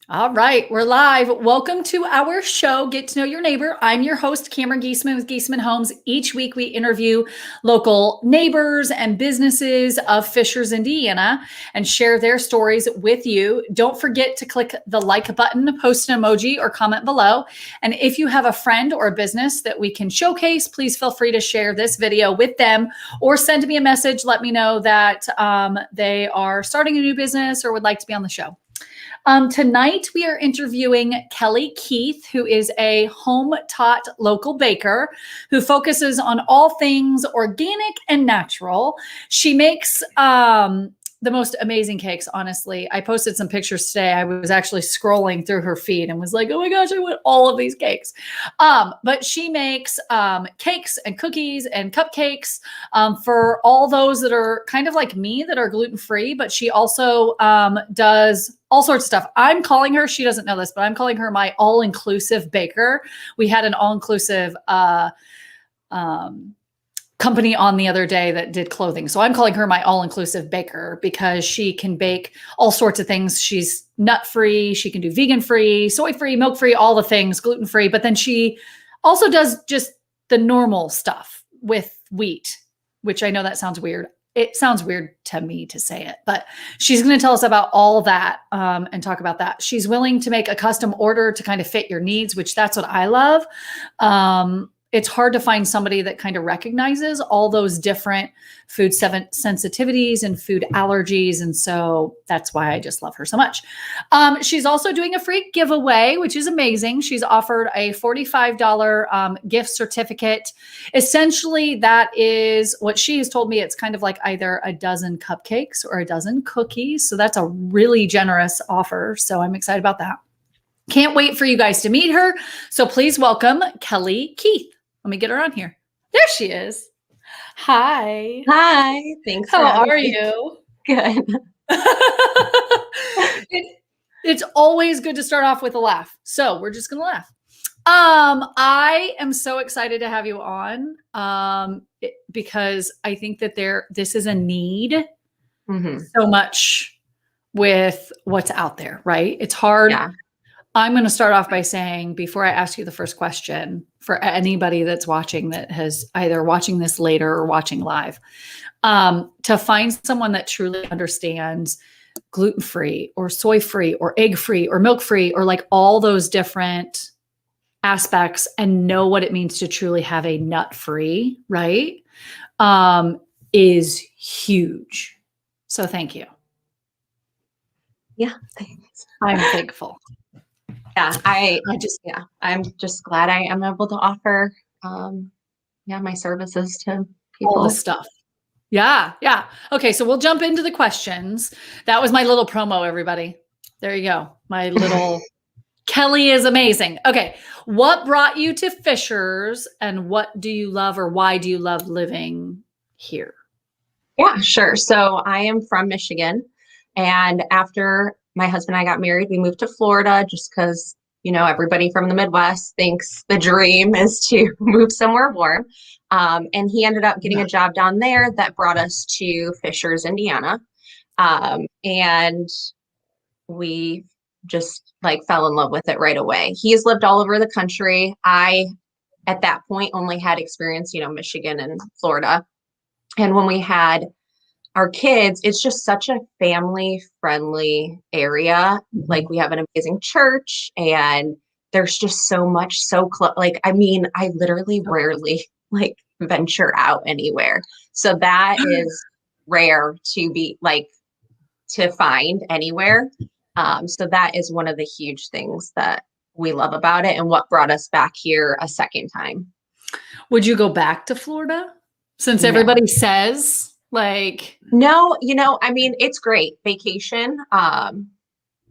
All right, we're live. Welcome to our show, Get to Know Your Neighbor. I'm your host, Cameron Giesman with Giesman Homes. Each week we interview local neighbors and businesses of Fishers, Indiana, and share their stories with you. Don't forget to click the like button, post an emoji, or comment below. And if you have a friend or a business that we can showcase, please feel free to share this video with them or send me a message. Let me know that they are starting a new business or would like to be on the show. Tonight, we are interviewing Kelly Keith, who is a home-taught local baker who focuses on all things organic and natural. She makes the most amazing cakes, honestly. I posted some pictures today. I was actually scrolling through her feed and was like, oh my gosh, I want all of these cakes. But she makes cakes and cookies and cupcakes for all those that are kind of like me that are gluten-free, but she also does all sorts of stuff. I'm calling her, she doesn't know this, but I'm calling her my all-inclusive baker. We had an all-inclusive company on the other day that did clothing. So I'm calling her my all-inclusive baker because she can bake all sorts of things. She's nut-free, she can do vegan-free, soy-free, milk-free, all the things, gluten-free. But then she also does just the normal stuff with wheat, which I know that sounds weird. It sounds weird to me to say it, but she's going to tell us about all that and talk about that. She's willing to make a custom order to kind of fit your needs, which that's what I love. It's hard to find somebody that kind of recognizes all those different food sensitivities and food allergies. And so that's why I just love her so much. She's also doing a free giveaway, which is amazing. She's offered a $45 gift certificate. Essentially, that is what she has told me. It's kind of like either a dozen cupcakes or a dozen cookies. So that's a really generous offer. So I'm excited about that. Can't wait for you guys to meet her. So please welcome Kelly Keith. Let me get her on here. There she is. Hi. Hi. Thanks. How are you? Good. It's always good to start off with a laugh. So we're just going to laugh. I am so excited to have you on because I think that this is a need so much with what's out there, right? It's hard. Yeah. I'm going to start off by saying, before I ask you the first question, for anybody that's watching that has either watching this later or watching live, to find someone that truly understands gluten-free or soy-free or egg-free or milk-free or like all those different aspects and know what it means to truly have a nut-free, right, is huge. So thank you. Yeah. Thanks. I'm thankful. Yeah, I'm just glad I am able to offer, my services to people. All the stuff. Yeah. Yeah. Okay. So we'll jump into the questions. That was my little promo, everybody. There you go. My little Kelly is amazing. Okay. What brought you to Fishers and what do you love or why do you love living here? Yeah, sure. So I am from Michigan, and after my husband and I got married, we moved to Florida just because, everybody from the Midwest thinks the dream is to move somewhere warm. And he ended up getting a job down there that brought us to Fishers, Indiana. And we just fell in love with it right away. He's lived all over the country. I, at that point, only had experience, Michigan and Florida. And when we had our kids, it's just such a family friendly area. Like, we have an amazing church and there's just so much I literally rarely venture out anywhere. So that is rare to be to find anywhere. So that is one of the huge things that we love about it and what brought us back here a second time. Would you go back to Florida since everybody says No, it's great vacation.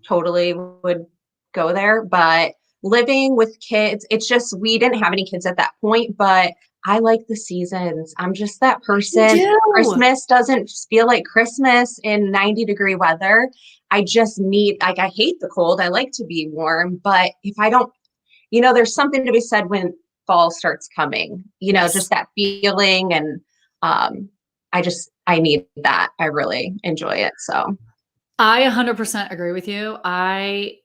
Totally would go there, but living with kids, it's just, we didn't have any kids at that point, but I like the seasons. I'm just that person. Christmas doesn't feel like Christmas in 90-degree weather. I just need, I hate the cold. I like to be warm, but if I don't, there's something to be said when fall starts coming, just that feeling. And, I need that. I really enjoy it. So I 100% agree with you. I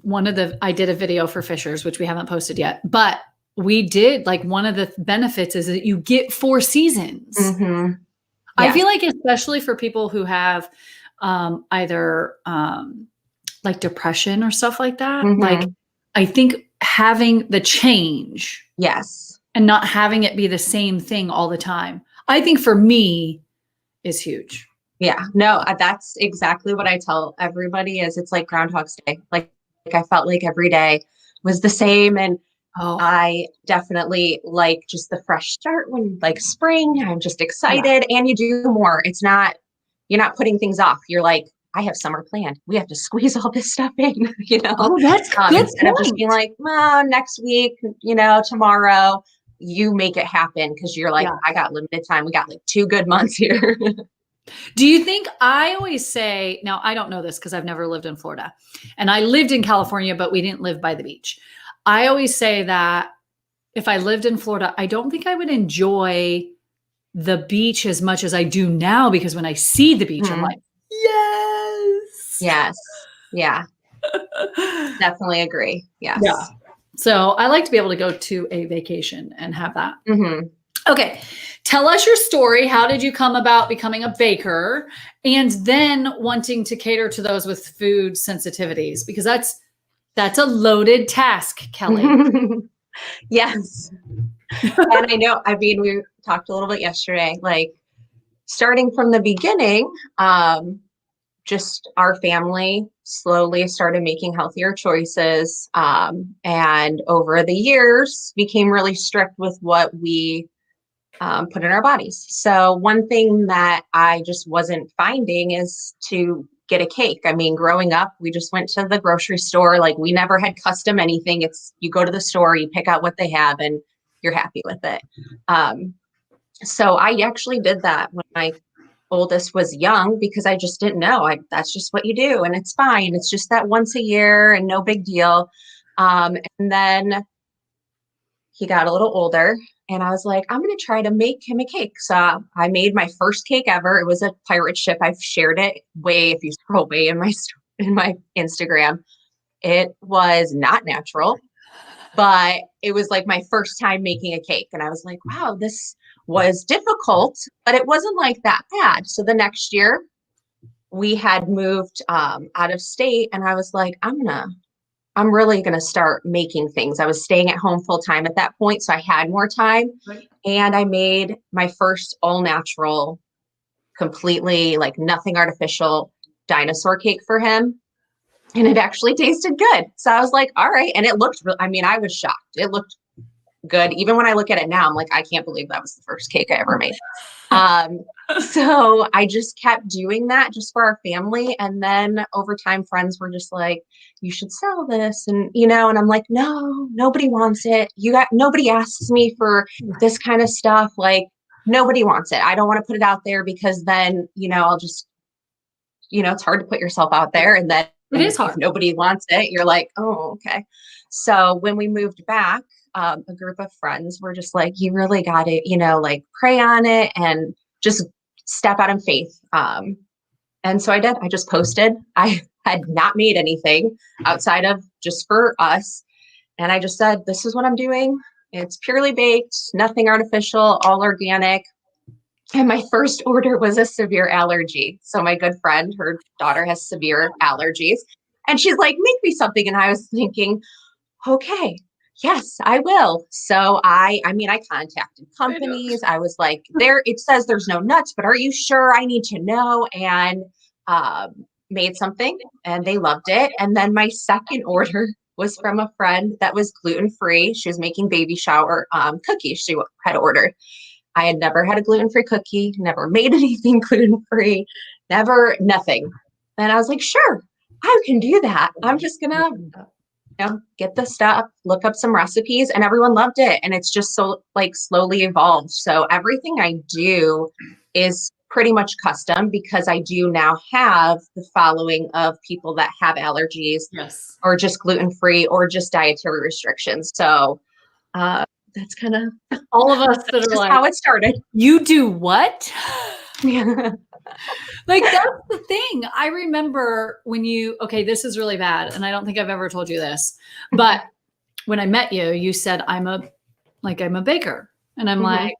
I did a video for Fishers, which we haven't posted yet, but we did like one of the benefits is that you get 4 seasons. Mm-hmm. I Yes. feel like especially for people who have either like depression or stuff like that, Mhm. like I think having the change Yes. and not having it be the same thing all the time, I think for me is huge. Yeah. No, that's exactly what I tell everybody is it's like Groundhog's Day. Like I felt like every day was the same. And Oh, I definitely like just the fresh start when like spring, I'm just excited and you do more. It's not, you're not putting things off. You're like, I have summer planned. We have to squeeze all this stuff in, oh, that's a good instead of just being point. like, well, next week, tomorrow, you make it happen because you're like, Yeah. I got limited time. We got like 2 good months here. Do you think I always say, now I don't know this because I've never lived in Florida and I lived in California, but we didn't live by the beach. I always say that if I lived in Florida, I don't think I would enjoy the beach as much as I do now because when I see the beach, I'm Mhm. like, yes. Yes. Yeah, definitely agree. Yes. Yeah. So I like to be able to go to a vacation and have that. Hmm. Okay. Tell us your story. How did you come about becoming a baker and then wanting to cater to those with food sensitivities? Because that's a loaded task, Kelly. Yes. And I know, I mean, we talked a little bit yesterday, like starting from the beginning, just our family slowly started making healthier choices. And over the years became really strict with what we put in our bodies. So one thing that I just wasn't finding is to get a cake. I mean, growing up, we just went to the grocery store. Like we never had custom anything. It's you go to the store, you pick out what they have, and you're happy with it. So I actually did that when my oldest was young because I just didn't know. That's just what you do, and it's fine. It's just that once a year, and no big deal. And then he got a little older and I was like, I'm going to try to make him a cake. So I made my first cake ever. It was a pirate ship. I've shared it way, if you scroll way in my Instagram. It was not natural, but it was like my first time making a cake. And I was like, wow, this was difficult, but it wasn't like that bad. So the next year we had moved out of state and I was like, I'm really going to start making things. I was staying at home full time at that point, so I had more time. Right. And I made my first all natural, completely like nothing artificial dinosaur cake for him. And it actually tasted good. So I was like, all right. And it looked, I mean, I was shocked. It looked good. Even when I look at it now, I'm like, I can't believe that was the first cake I ever made. So I just kept doing that just for our family. And then over time, friends were just like, you should sell this. And I'm like, no, nobody wants it. Nobody asks me for this kind of stuff. Like nobody wants it. I don't want to put it out there because then, I'll just, it's hard to put yourself out there. And then It is hard. if nobody wants it, you're like, oh, okay. So when we moved back, a group of friends were just like, you really got to, like pray on it and just step out in faith. And so I did. I just posted. I had not made anything outside of just for us. And I just said, this is what I'm doing. It's purely baked, nothing artificial, all organic. And my first order was a severe allergy. So my good friend, her daughter has severe allergies. And she's like, make me something. And I was thinking, okay, yes, I will. So I contacted companies. I was like, it says there's no nuts, but are you sure? I need to know. And made something and they loved it. And then my second order was from a friend that was gluten-free. She was making baby shower cookies she had ordered. I had never had a gluten-free cookie, never made anything gluten-free, nothing. And I was like, sure, I can do that. I'm just gonna get the stuff, look up some recipes, and everyone loved it. And it's just so like slowly evolved. So everything I do is pretty much custom because I do now have the following of people that have allergies or just gluten-free or just dietary restrictions. So that's kind of all of us that are like, how it started. You do what? Yeah. Like that's the thing. I remember when okay, this is really bad, and I don't think I've ever told you this, but when I met you, you said I'm a baker, and I'm Mhm. like,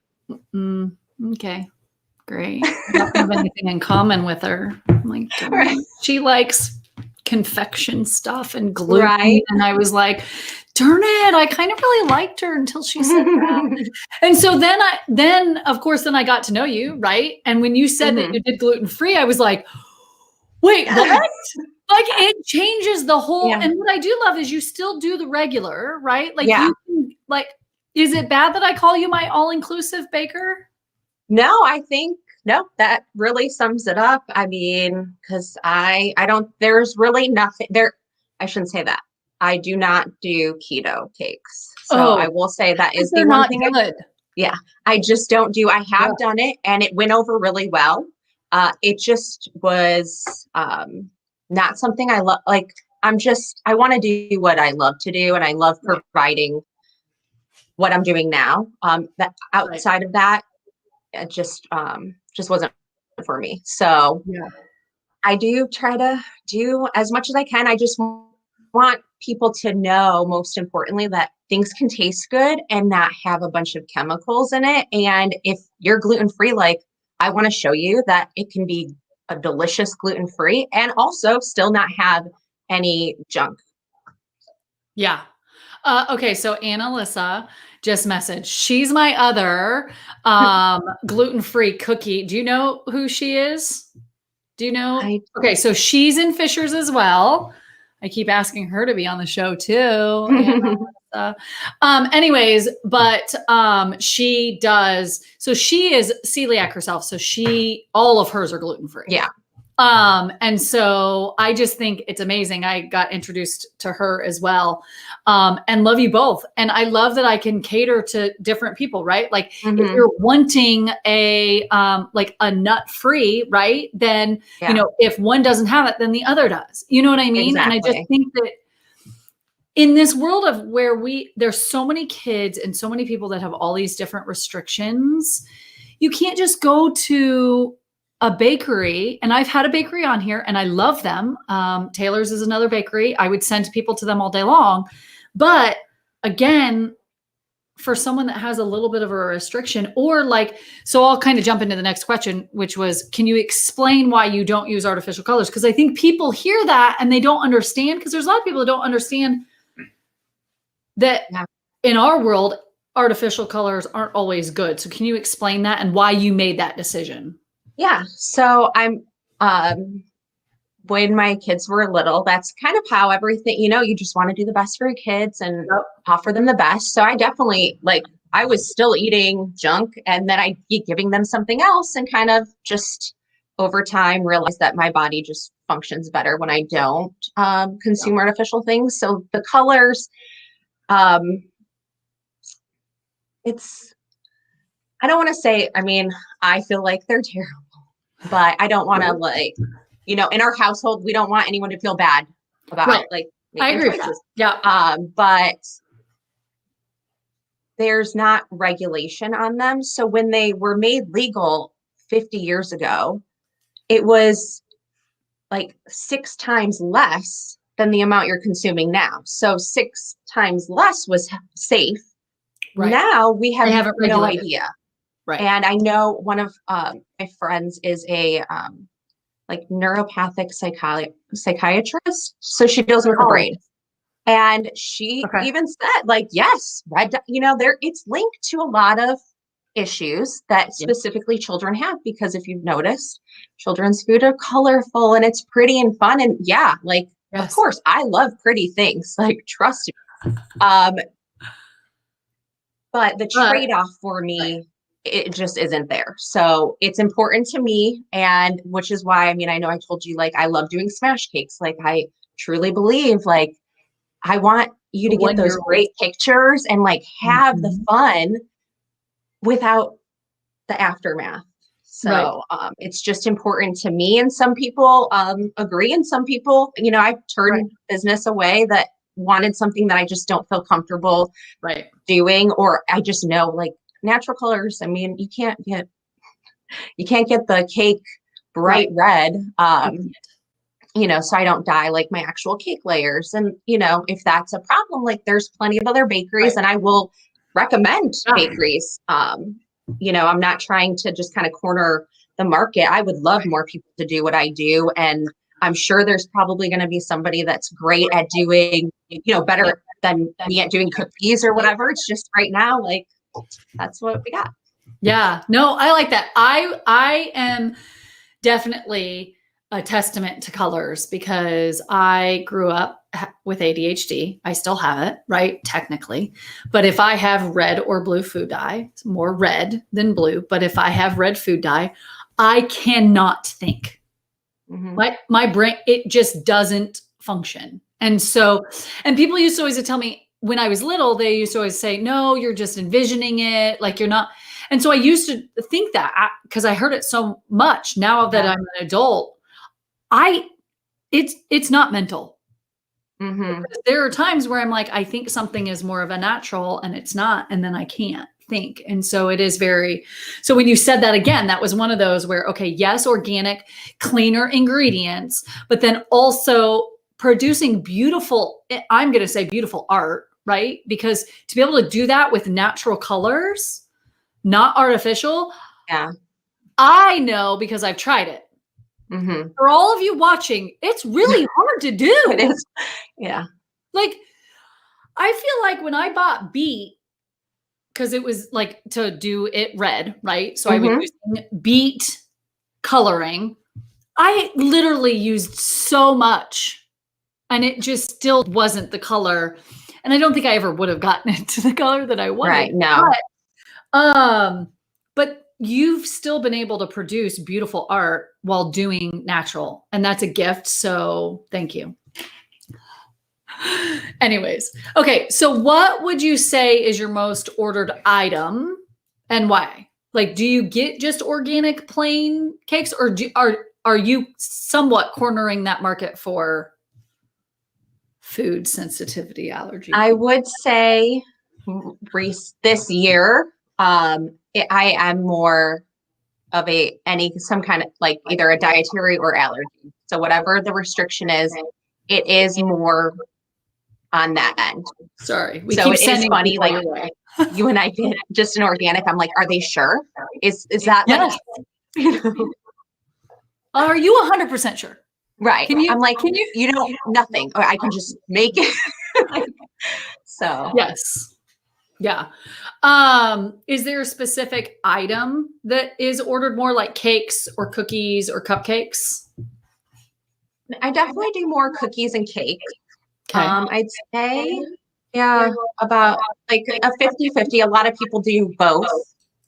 okay, great. I don't have anything in common with her. I'm like, darn Right. it. She likes confection stuff and gluten, Right. and I was like, darn it, I kind of really liked her until she said that. And so then of course, then I got to know you, right? And when you said that Mhm. you did gluten free, I was like, wait, what? Yes. Like it changes the whole. Yeah. And what I do love is you still do the regular, right? Like Yeah. you can, like, is it bad that I call you my all inclusive baker? No, I think no, that really sums it up. I mean, because I don't there's really nothing there. I shouldn't say that. I do not do keto cakes. So I Oh, will say that because is the they're one not thing good. yeah, I just don't do. I Yeah. have done it and it went over really well. It just was not something I love. Like I want to do what I love to do, and I love Right. providing what I'm doing now. That Right. outside of that, it just wasn't for me. So Yeah. I do try to do as much as I can. I just want people to know, most importantly, that things can taste good and not have a bunch of chemicals in it. And if you're gluten free, like I want to show you that it can be a delicious gluten free and also still not have any junk. Yeah. Okay, so Annalisa just messaged. She's my other gluten-free cookie. Do you know who she is? Do you know? I Okay, so she's in Fishers as well. I keep asking her to be on the show too. And anyways, but she does. So she is celiac herself. So all of hers are gluten free. yeah. And so I just think it's amazing. I got introduced to her as well. And love you both. And I love that I can cater to different people, right? Like if Hmm. you're wanting like a nut free, right? Then, Yeah, if one doesn't have it, then the other does. You know what I mean? And I just exactly. think that in this world of where there's so many kids and so many people that have all these different restrictions, you can't just go to a bakery. And I've had a bakery on here and I love them. Taylor's is another bakery. I would send people to them all day long. But again, for someone that has a little bit of a restriction, or like, so I'll kind of jump into the next question, which was, can you explain why you don't use artificial colors? Because I think people hear that and they don't understand, because there's a lot of people that don't understand that Yeah. in our world, artificial colors aren't always good. So can you explain that and why you made that decision? Yeah. So when my kids were little, that's kind of how everything, you just want to do the best for your kids and Yep. offer them the best. So I definitely I was still eating junk and then I'd be giving them something else and kind of just over time realized that my body just functions better when I don't consume artificial things. So the colors, um, it's, I don't want to say, I mean, I feel like they're terrible, but I don't want to in our household, we don't want anyone to feel bad Right. about I making agree with that. choices. Yeah. But there's not regulation on them. So when they were made legal 50 years ago, it was like 6 times less than the amount you're consuming now. So 6 times less was safe. Right. Now we have They haven't no regulated. idea. Right. And I know one of my friends is a neuropathic psychiatrist. So she deals with the Oh, brain. And she okay. even said, yes, there it's linked to a lot of issues that specifically children have, because if you've noticed, children's food are colorful and it's pretty and fun. And yeah, of Yes. course, I love pretty things, trust me. Um, but the trade-off for me, it just isn't there. So it's important to me, and which is why, I mean, I know I told you, I love doing smash cakes. I truly believe, I want you The to get those 1 year old. great pictures and have the Mhm. fun without the aftermath. Right. So it's just important to me. And some people agree, and some people, I've Right. turned business away that wanted something that I just don't feel comfortable Right. doing, or I just know natural colors. I mean, you can't get the cake bright red. Right. So I don't dye like my actual cake layers. And, if that's a problem, like there's plenty of other bakeries and I will recommend bakeries. I'm not trying to just kind of corner the market. I would love more people to do what I do. And I'm sure there's probably going to be somebody that's great at doing, better than me at doing cookies or whatever. It's just right now, like that's what we got. Yeah, no, I like that. I am definitely a testament to colors because I grew up with ADHD. I still have it, right? Technically. But if I have red or blue food dye, it's more red than blue. But if I have red food dye, I cannot think. My brain, it just doesn't function. And people used to always tell me when I was little, they used to always say, no, you're just envisioning it. Like you're not. And so I used to think that because I heard it so much. Now that I'm an adult, it's not mental. There are times where I'm like, I think something is more of a natural and it's not, and then I can't think. And so it is so when you said that again, that was one of those where, okay, yes, organic, cleaner ingredients, but then also producing beautiful, I'm going to say beautiful art, right? Because to be able to do that with natural colors, not artificial. Yeah. I know because I've tried it. For all of you watching, it's really hard to do. It is. Yeah. Like, I feel like when I bought beet, because it was like to do it red, right? So I was using beet coloring. I literally used so much and it just still wasn't the color. And I don't think I ever would have gotten it to the color that I wanted. Right. No. But you've still been able to produce beautiful art while doing natural, and that's a gift. So thank you. Anyways, okay. So what would you say is your most ordered item and why? Like, do you get just organic plain cakes or are you somewhat cornering that market for food sensitivity allergy? I would say this year, I am more of some kind of like either a dietary or allergy. So whatever the restriction is, it is more on that end. Sorry. So it is funny, like you and I did just an organic. I'm like, are they sure? Is that yes. Are you 100% sure? Right. I'm like, you don't nothing. Or I can just make it. So yes. Yeah. Is there a specific item that is ordered more, like cakes or cookies or cupcakes? I definitely do more cookies and cake. Okay. I'd say, about like a 50-50. A lot of people do both.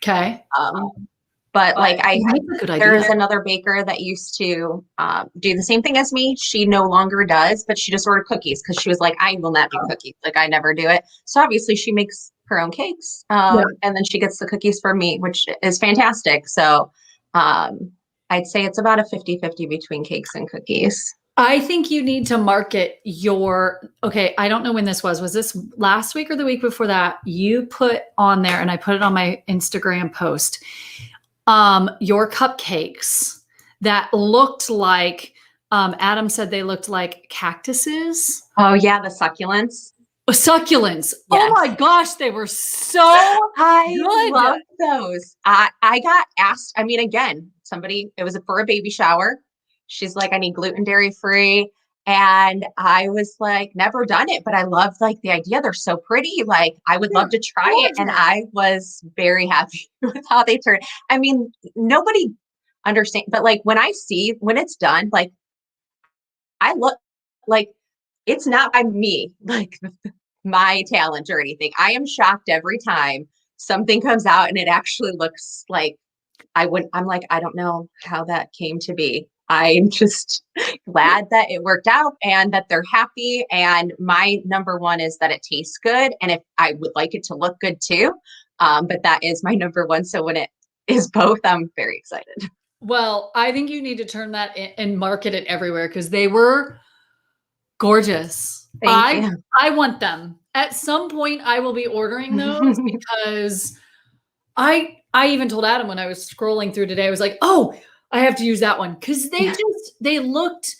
Okay. But like there is idea. another baker that used to do the same thing as me. She no longer does, but she just ordered cookies because she was like, I will not do cookies. Like I never do it. So obviously she makes her own cakes. And then she gets the cookies for me, which is fantastic. So I'd say it's about a 50-50 between cakes and cookies. I think you need to market okay, I don't know when this was. Was this last week or the week before that? You put on there, and I put it on my Instagram post, your cupcakes that looked like, Adam said they looked like cactuses. Oh yeah, the succulents. Succulents. Yes. Oh my gosh, they were so I good. love those. I got asked, again, it was for a baby shower. She's like, I need gluten, dairy free. And I was like, never done it, but I love like the idea. They're so pretty. Like I would love to try it. And I was very happy with how they turned. Nobody understands, but like when it's done, like I look like it's not by me, like my talent or anything. I am shocked every time something comes out and it actually looks like I'm like, I don't know how that came to be. I'm just glad that it worked out and that they're happy. And my number one is that it tastes good. And if I would like it to look good too. But that is my number one. So when it is both, I'm very excited. Well, I think you need to turn that in and market it everywhere because they were gorgeous. I want them. At some point I will be ordering those because I even told Adam when I was scrolling through today, I was like, oh, I have to use that one because they looked,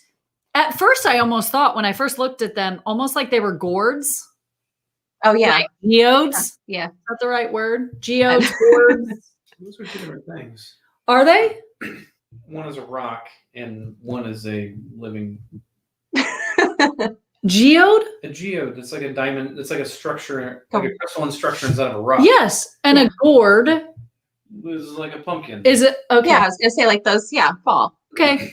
at first, I almost thought when I first looked at them, almost like they were gourds. Oh yeah. Like geodes. Yeah. Is that the right word? Geodes, gourds. Those are two different things. Are they? One is a rock and one is a living. Geode? A geode, it's like a diamond, it's like a structure, like a crystalline structure instead of a rock. Yes. And a gourd. It's like a pumpkin. Is it? Okay. Yeah, I was gonna say like those, fall. Okay.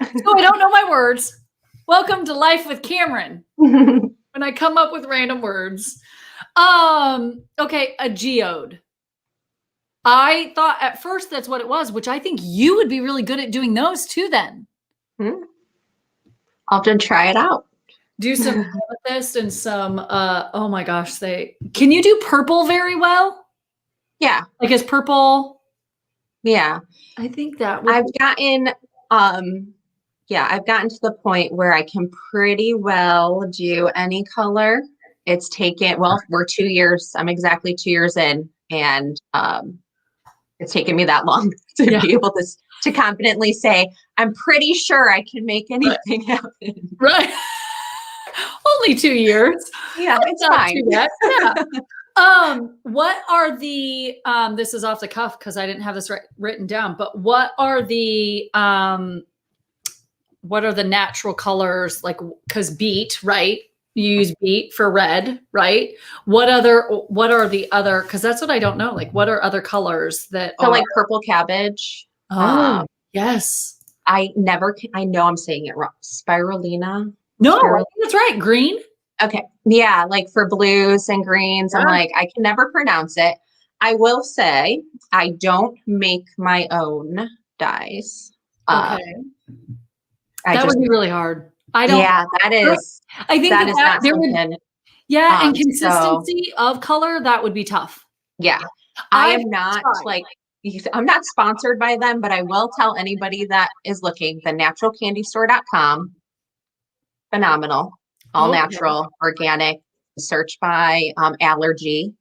So I don't know my words. Welcome to Life with Cameron. When I come up with random words. Okay, a geode. I thought at first that's what it was, which I think you would be really good at doing those too then. I'll have to try it out. Do some amethyst and some oh my gosh, can you do purple very well? Yeah. Like is purple? Yeah. I think that would I've gotten to the point where I can pretty well do any color. It's taken, we're 2 years. I'm exactly 2 years in, and it's taken me that long to be able to confidently say, I'm pretty sure I can make anything happen. Right. Only 2 years. Yeah, That's it's not fine. too bad. Yeah. What are the this is off the cuff because I didn't have this written down, but what are the natural colors, like, because beet, right? You use beet for red, right? What are the other, because that's what I don't know. Like, what are other colors that So are like purple cabbage. yes. I know I'm saying it wrong. Spirulina. No, I think that's right. Green. Okay. Yeah. Like for blues and greens, I'm like, I can never pronounce it. I will say I don't make my own dyes. Okay. That would be really hard. I don't. Yeah, that is. I think that is not there would, something. and consistency of color, that would be tough. Yeah. I am not I'm not sponsored by them, but I will tell anybody that is looking, the naturalcandystore.com. Phenomenal. All natural, organic, search by allergy.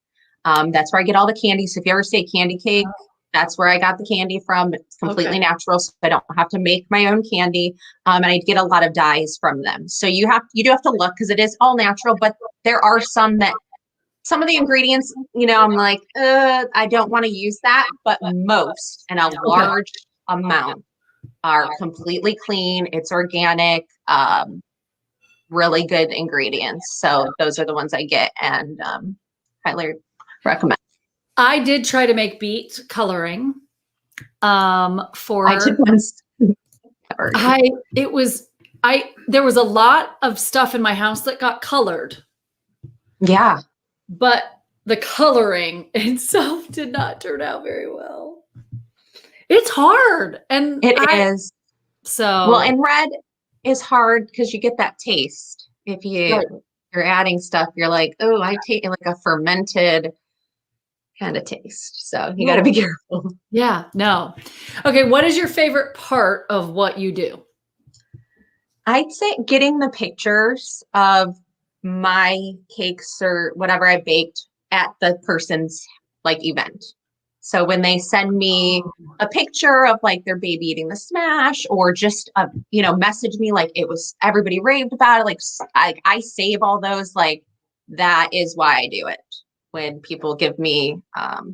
That's where I get all the candy. So if you ever say candy cake, that's where I got the candy from. It's completely natural, so I don't have to make my own candy. And I get a lot of dyes from them. So you do have to look because it is all natural, but there are some of the ingredients, I'm like, I don't want to use that, but most and a large amount are completely clean. It's organic, really good ingredients. So those are the ones I get and highly recommend. I did try to make beet coloring for I did once. there was a lot of stuff in my house that got colored. Yeah. But the coloring itself did not turn out very well. It's hard. And it is. So and red is hard because you get that taste. If you're adding stuff, you're like, oh, I taste like a fermented kind of taste. So you got to be careful. Yeah, no. Okay. What is your favorite part of what you do? I'd say getting the pictures of my cakes or whatever I baked at the person's event. So when they send me a picture of their baby eating the smash or just, message me it was everybody raved about it. I save all those, that is why I do it. When people give me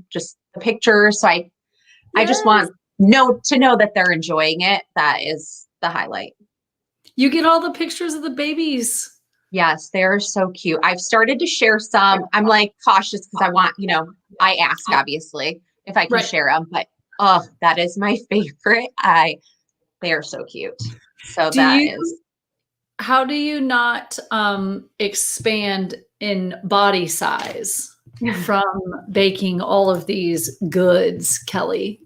just the pictures. So I just want to know that they're enjoying it. That is the highlight. You get all the pictures of the babies. Yes, they're so cute. I've started to share some. I'm cautious because I want, I ask obviously if I can share them, but that is my favorite. They are so cute. So how do you not expand in body size from baking all of these goods, Kelly?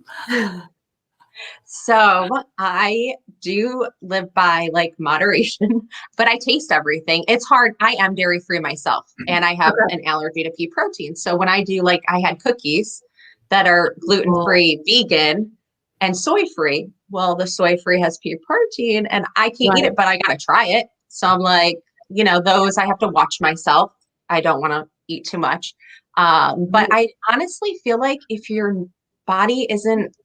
So I do live by moderation, but I taste everything. It's hard. I am dairy free myself and I have an allergy to pea protein. So when I do I had cookies that are gluten-free, vegan and soy-free. Well, the soy-free has pea protein and I can't eat it, but I got to try it. So I'm those I have to watch myself. I don't want to eat too much. But I honestly feel like if your body isn't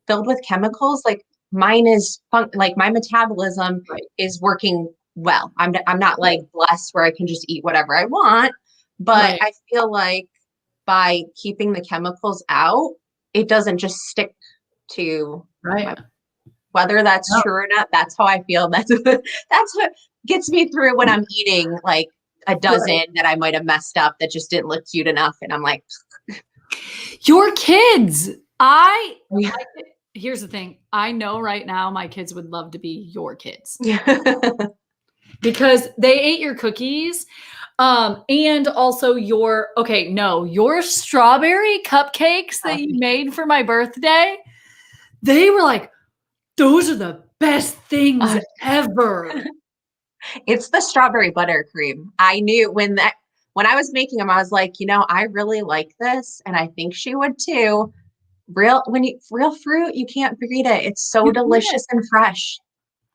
filled with chemicals, mine is like my metabolism Right. is working well. I'm not like blessed where I can just eat whatever I want, but Right. I feel like by keeping the chemicals out, it doesn't just stick to Right. whether that's No. true or not. That's how I feel. That's what gets me through when I'm eating like a dozen that I might have messed up that just didn't look cute enough. And I'm like, Your kids. Here's the thing. I know right now my kids would love to be your kids because they ate your cookies. And also your strawberry cupcakes that you made for my birthday. They were like, those are the best things ever. It's the strawberry buttercream. I knew when I was making them, I was like, I really like this, and I think she would too. Real fruit, you can't beat it. It's so delicious and fresh.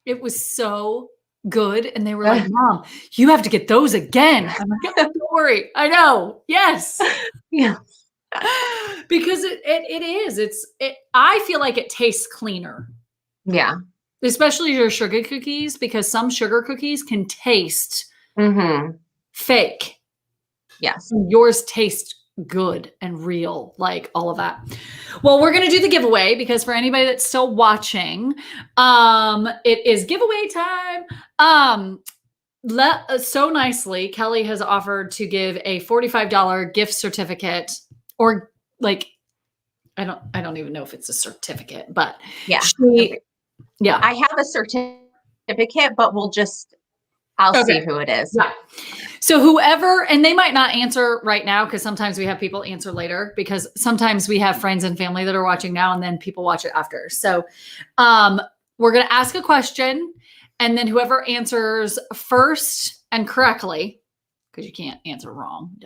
It was so good. And they were like, Mom, you have to get those again. I'm like, don't worry. I know. Yes. Yeah. Because it is. I feel like it tastes cleaner. Yeah. Especially your sugar cookies, because some sugar cookies can taste fake. Yes. And yours taste good and real, like all of that. Well, we're going to do the giveaway because for anybody that's still watching, it is giveaway time. So nicely, Kelly has offered to give a $45 gift certificate, or like, I don't even know if it's a certificate, but yeah, I have a certificate, but I'll see who it is. Yeah. So whoever, and they might not answer right now because sometimes we have people answer later because sometimes we have friends and family that are watching now and then people watch it after. So we're going to ask a question and then whoever answers first and correctly, because you can't answer wrong,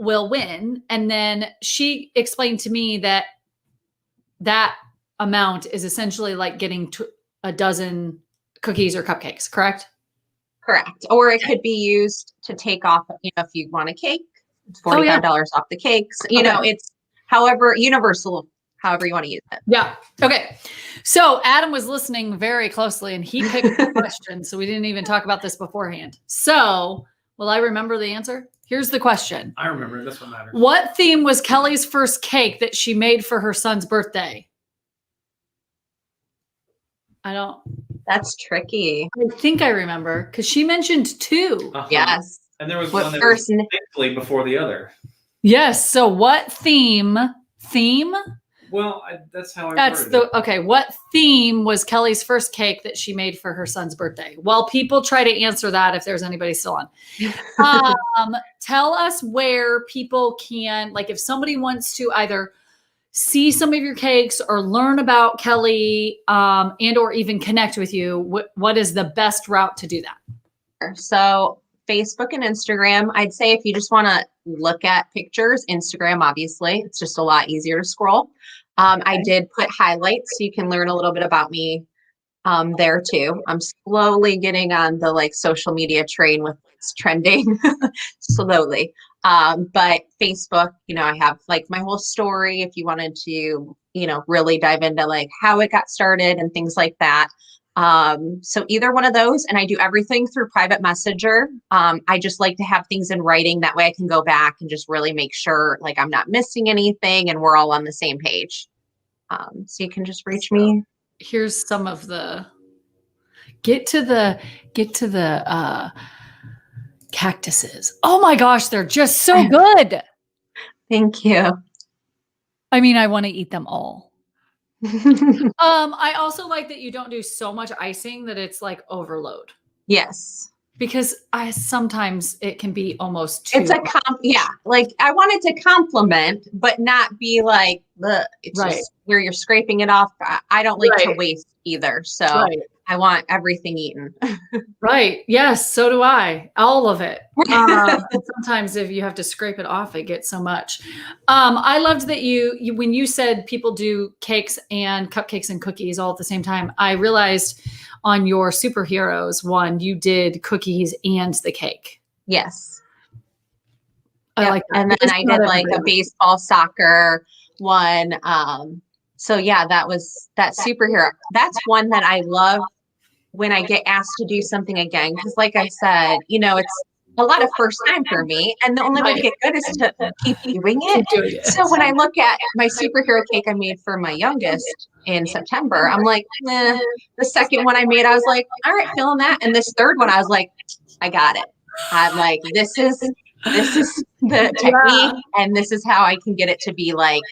will win. And then she explained to me that amount is essentially like getting a dozen cookies or cupcakes, correct? Correct. Or it could be used to take off, if you want a cake, it's $45 off the cakes. It's universal, however you want to use it. Yeah. Okay. So Adam was listening very closely and he picked the question. So we didn't even talk about this beforehand. So will I remember the answer? Here's the question. I remember. That's what matters. What theme was Kelly's first cake that she made for her son's birthday? That's tricky. I think I remember because she mentioned two. Yes. And there was one that was thankfully before the other. Yes. So what theme? Well, that's how I worded it. Okay. What theme was Kelly's first cake that she made for her son's birthday? While people try to answer that, if there's anybody still on, tell us where people can, like, if somebody wants to either see some of your cakes or learn about Kelly, and or even connect with you, what is the best route to do that? So Facebook and Instagram. I'd say if you just want to look at pictures, Instagram, obviously, it's just a lot easier to scroll. I did put highlights so you can learn a little bit about me there too. I'm slowly getting on the social media train with what's trending slowly. But Facebook, I have my whole story if you wanted to, really dive into how it got started and things like that. So either one of those, and I do everything through private messenger. I just like to have things in writing. That way I can go back and just really make sure I'm not missing anything and we're all on the same page. So you can just reach me. Here's some of the, get to the cactuses. Oh my gosh. They're just so good. Thank you. I mean, I want to eat them all. I also like that you don't do so much icing that it's overload. Yes. Because sometimes it can be almost too. It's I want it to complement, but not be it's right. Just where you're scraping it off. I don't like to waste either. So I want everything eaten. Right. Yes. So do I. All of it. Sometimes if you have to scrape it off, it gets so much. I loved that you when you said people do cakes and cupcakes and cookies all at the same time, I realized on your superheroes one, you did cookies and the cake. Yes. I like that. And then I did a baseball, soccer one. So yeah, that superhero. That's one that I love when I get asked to do something again. Because like I said, it's a lot of first time for me. And the only way to get good is to keep doing it. Keep doing it. So when I look at my superhero cake I made for my youngest in September, I'm like, the second one I made, I was like, all right, feeling that. And this third one, I was like, I got it. I'm like, this is the technique, and this is how I can get it to be like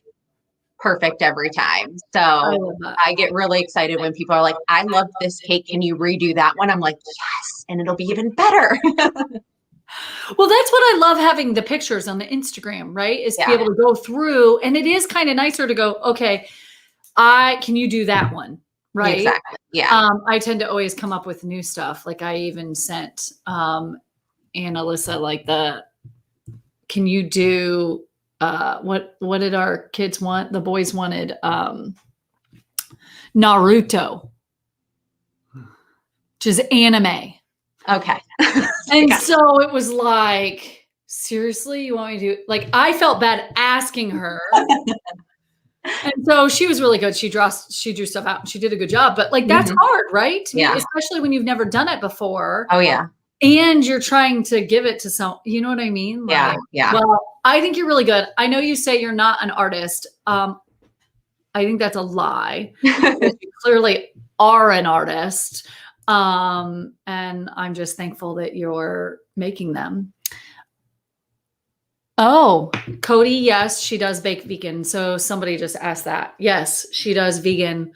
perfect every time. So I get really excited when people are like, I love this cake. Can you redo that one? I'm like, yes, and it'll be even better. Well, that's what I love having the pictures on the Instagram, right? Is to be able to go through, and it is kind of nicer to go, okay, can you do that one? Right. Exactly. Yeah. I tend to always come up with new stuff. Like I even sent Ann Alyssa like can you do what did our kids want? The boys wanted Naruto, which is anime. Okay. And so it was like, seriously, you want me to like, I felt bad asking her. And so she was really good. She drew stuff out and she did a good job, but like, that's hard, right? Yeah. Especially when you've never done it before. Oh yeah. And you're trying to give it to you know what I mean? Like, yeah. Yeah. Well, I think you're really good. I know you say you're not an artist. I think that's a lie. You clearly are an artist. And I'm just thankful that you're making them. Oh, Cody, yes, she does bake vegan. So somebody just asked that. Yes, she does vegan.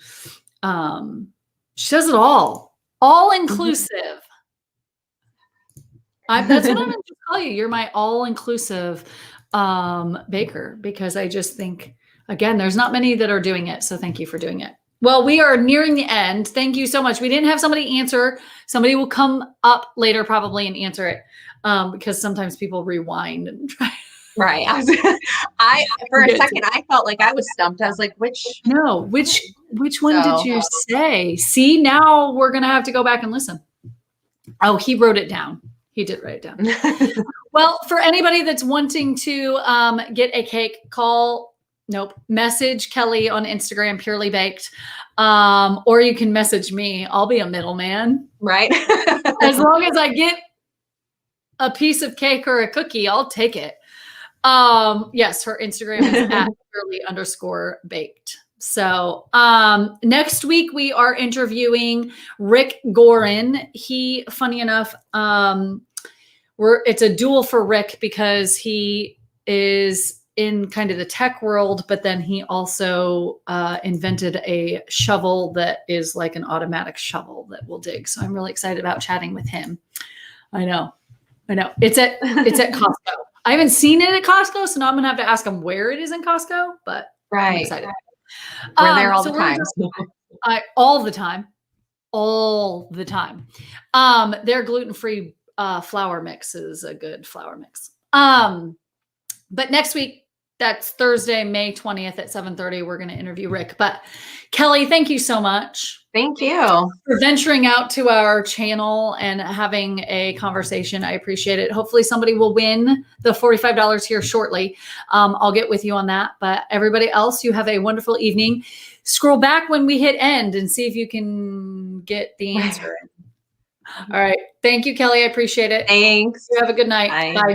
She does it all inclusive. That's what I'm going to tell you. You're my all-inclusive baker, because I just think, again, there's not many that are doing it. So thank you for doing it. Well, we are nearing the end. Thank you so much. We didn't have somebody answer. Somebody will come up later probably and answer it, because sometimes people rewind and try. Right. I for a second I felt like I was stumped. I was like, which one did you say? See, now we're gonna have to go back and listen. Oh, he wrote it down. He did write it down. Well, for anybody that's wanting to get a cake, message Kelly on Instagram, Purely Baked, or you can message me. I'll be a middleman. Right. As long as I get a piece of cake or a cookie, I'll take it. Yes, her Instagram is at Purely_baked. So next week we are interviewing Rick Gorin. He, funny enough, it's a duel for Rick because he is in kind of the tech world, but then he also invented a shovel that is like an automatic shovel that will dig. So I'm really excited about chatting with him. I know. It's at Costco. I haven't seen it at Costco, so now I'm gonna have to ask him where it is in Costco. But I'm excited. We're there all the time. All the time. Their gluten-free flour mix is a good flour mix. But next week, that's Thursday, May 20th at 7:30. We're going to interview Rick. But Kelly, thank you so much. Thank you for venturing out to our channel and having a conversation. I appreciate it. Hopefully somebody will win the $45 here shortly. I'll get with you on that. But everybody else, you have a wonderful evening. Scroll back when we hit end and see if you can get the answer. All right. Thank you, Kelly. I appreciate it. Thanks. You have a good night. Bye. Bye.